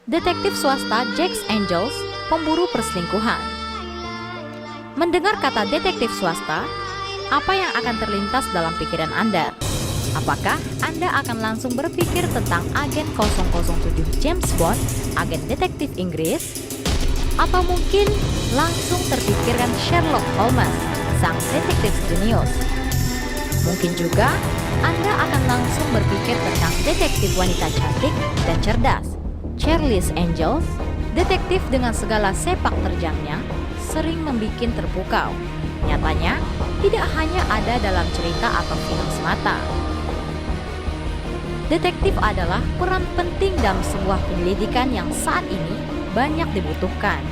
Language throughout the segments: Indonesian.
Detektif swasta Jack's Angels, pemburu perselingkuhan. Mendengar kata detektif swasta, apa yang akan terlintas dalam pikiran Anda? Apakah Anda akan langsung berpikir tentang agen 007 James Bond, agen detektif Inggris? Atau mungkin langsung terpikirkan Sherlock Holmes, sang detektif jenius? Mungkin juga Anda akan langsung berpikir tentang detektif wanita cantik dan cerdas, Charlie's Angels, detektif dengan segala sepak terjangnya, sering membuat terpukau. Nyatanya, tidak hanya ada dalam cerita atau film semata. Detektif adalah peran penting dalam sebuah penyelidikan yang saat ini banyak dibutuhkan.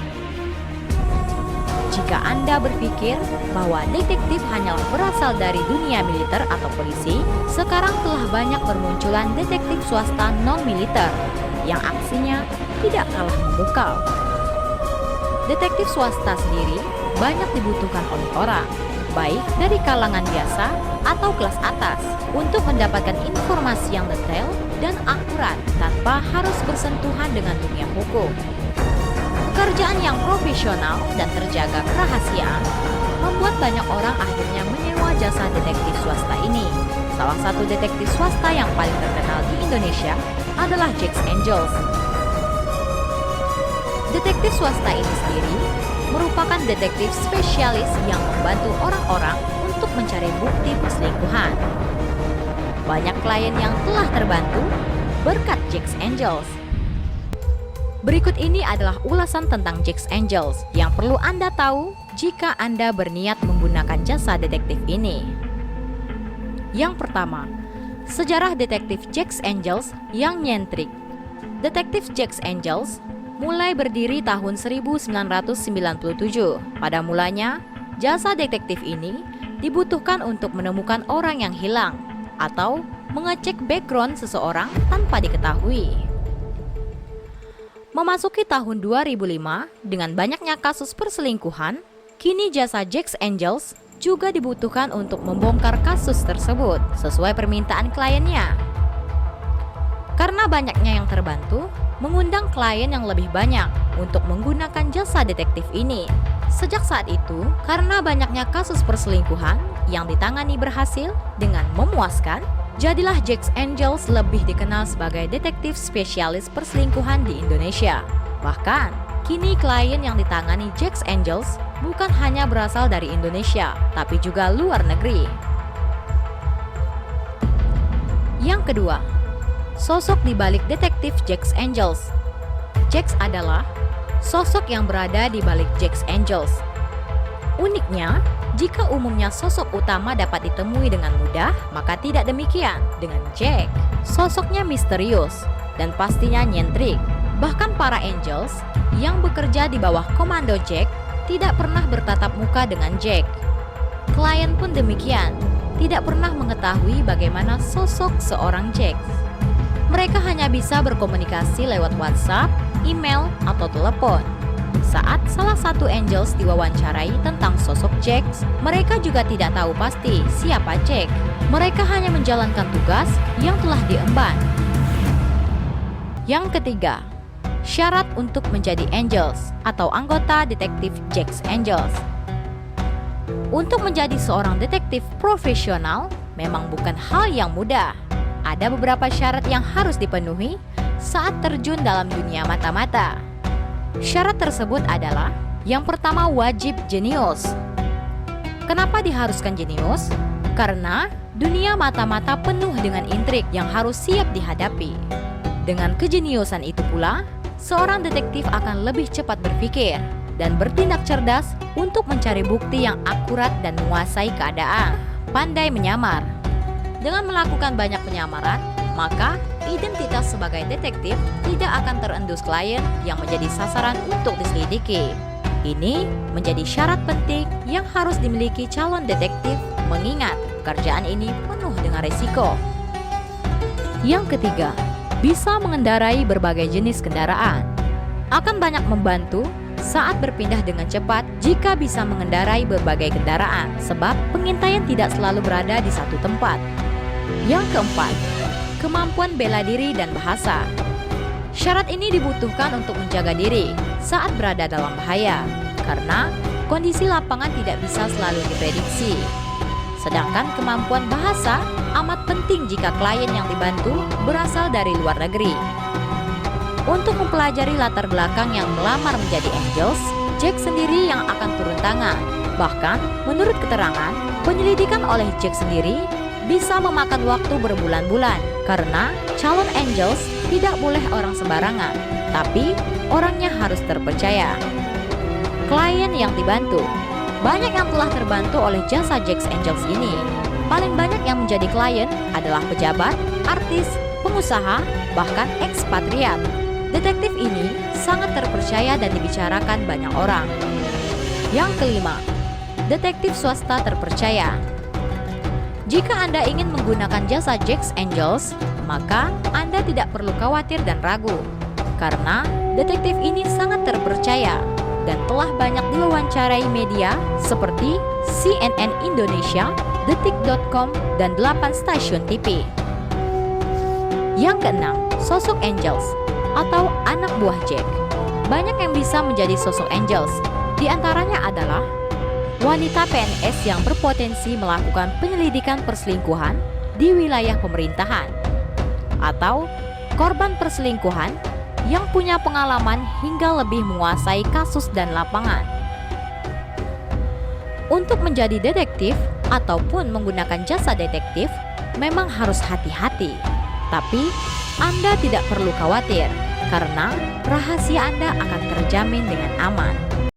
Jika Anda berpikir bahwa detektif hanyalah berasal dari dunia militer atau polisi, sekarang telah banyak bermunculan detektif swasta non-militer yang aksinya tidak kalah memukau. Detektif swasta sendiri banyak dibutuhkan oleh orang, baik dari kalangan biasa atau kelas atas, untuk mendapatkan informasi yang detail dan akurat tanpa harus bersentuhan dengan dunia hukum. Pekerjaan yang profesional dan terjaga kerahasiaan membuat banyak orang akhirnya menyewa jasa detektif swasta ini. Salah satu detektif swasta yang paling terkenal di Indonesia adalah Jack's Angels. Detektif swasta ini sendiri merupakan detektif spesialis yang membantu orang-orang untuk mencari bukti perselingkuhan. Banyak klien yang telah terbantu berkat Jack's Angels. Berikut ini adalah ulasan tentang Jack's Angels yang perlu Anda tahu jika Anda berniat menggunakan jasa detektif ini. Yang pertama, sejarah detektif Jack's Angels yang nyentrik. Detektif Jack's Angels mulai berdiri tahun 1997. Pada mulanya, jasa detektif ini dibutuhkan untuk menemukan orang yang hilang atau mengecek background seseorang tanpa diketahui. Memasuki tahun 2005, dengan banyaknya kasus perselingkuhan, kini jasa Jack's Angels juga dibutuhkan untuk membongkar kasus tersebut sesuai permintaan kliennya. Karena banyaknya yang terbantu, mengundang klien yang lebih banyak untuk menggunakan jasa detektif ini. Sejak saat itu, karena banyaknya kasus perselingkuhan yang ditangani berhasil dengan memuaskan, jadilah Jack's Angels lebih dikenal sebagai detektif spesialis perselingkuhan di Indonesia. Bahkan, kini klien yang ditangani Jack's Angels bukan hanya berasal dari Indonesia, tapi juga luar negeri. Yang kedua, sosok di balik detektif Jack's Angels. Jack adalah sosok yang berada di balik Jack's Angels. Uniknya, jika umumnya sosok utama dapat ditemui dengan mudah, maka tidak demikian dengan Jack. Sosoknya misterius dan pastinya nyentrik. Bahkan para Angels yang bekerja di bawah komando Jack tidak pernah bertatap muka dengan Jack. Klien pun demikian, tidak pernah mengetahui bagaimana sosok seorang Jack. Mereka hanya bisa berkomunikasi lewat WhatsApp, email, atau telepon. Saat salah satu Angels diwawancarai tentang sosok Jack, mereka juga tidak tahu pasti siapa Jack. Mereka hanya menjalankan tugas yang telah diemban. Yang ketiga, syarat untuk menjadi Angels atau anggota detektif Jack's Angels. Untuk menjadi seorang detektif profesional memang bukan hal yang mudah. Ada beberapa syarat yang harus dipenuhi saat terjun dalam dunia mata-mata. Syarat tersebut adalah, yang pertama, wajib jenius. Kenapa diharuskan jenius? Karena dunia mata-mata penuh dengan intrik yang harus siap dihadapi. Dengan kejeniusan itu pula, seorang detektif akan lebih cepat berpikir dan bertindak cerdas untuk mencari bukti yang akurat dan menguasai keadaan. Pandai menyamar. Dengan melakukan banyak penyamaran, maka identitas sebagai detektif tidak akan terendus klien yang menjadi sasaran untuk diselidiki. Ini menjadi syarat penting yang harus dimiliki calon detektif, mengingat pekerjaan ini penuh dengan risiko. Yang ketiga, bisa mengendarai berbagai jenis kendaraan. Akan banyak membantu saat berpindah dengan cepat jika bisa mengendarai berbagai kendaraan, sebab pengintaian tidak selalu berada di satu tempat. Yang keempat, kemampuan bela diri dan bahasa. Syarat ini dibutuhkan untuk menjaga diri saat berada dalam bahaya, karena kondisi lapangan tidak bisa selalu diprediksi. Sedangkan kemampuan bahasa amat penting jika klien yang dibantu berasal dari luar negeri. Untuk mempelajari latar belakang yang melamar menjadi angels, Jack sendiri yang akan turun tangan. Bahkan, menurut keterangan, penyelidikan oleh Jack sendiri bisa memakan waktu berbulan-bulan karena calon angels tidak boleh orang sembarangan, tapi orangnya harus terpercaya. Klien yang dibantu. Banyak yang telah terbantu oleh jasa Jack Angels ini. Paling banyak yang menjadi klien adalah pejabat, artis, pengusaha, bahkan ekspatriat. Detektif ini sangat terpercaya dan dibicarakan banyak orang. Yang kelima, detektif swasta terpercaya. Jika Anda ingin menggunakan jasa Jack Angels, maka Anda tidak perlu khawatir dan ragu, karena detektif ini sangat terpercaya dan telah banyak diwawancarai media seperti CNN Indonesia, Detik.com, dan 8 stasiun TV. Yang keenam, sosok angels atau anak buah Jack. Banyak yang bisa menjadi sosok angels, di antaranya adalah wanita PNS yang berpotensi melakukan penyelidikan perselingkuhan di wilayah pemerintahan, atau korban perselingkuhan yang punya pengalaman hingga lebih menguasai kasus dan lapangan. Untuk menjadi detektif ataupun menggunakan jasa detektif memang harus hati-hati, tapi Anda tidak perlu khawatir karena rahasia Anda akan terjamin dengan aman.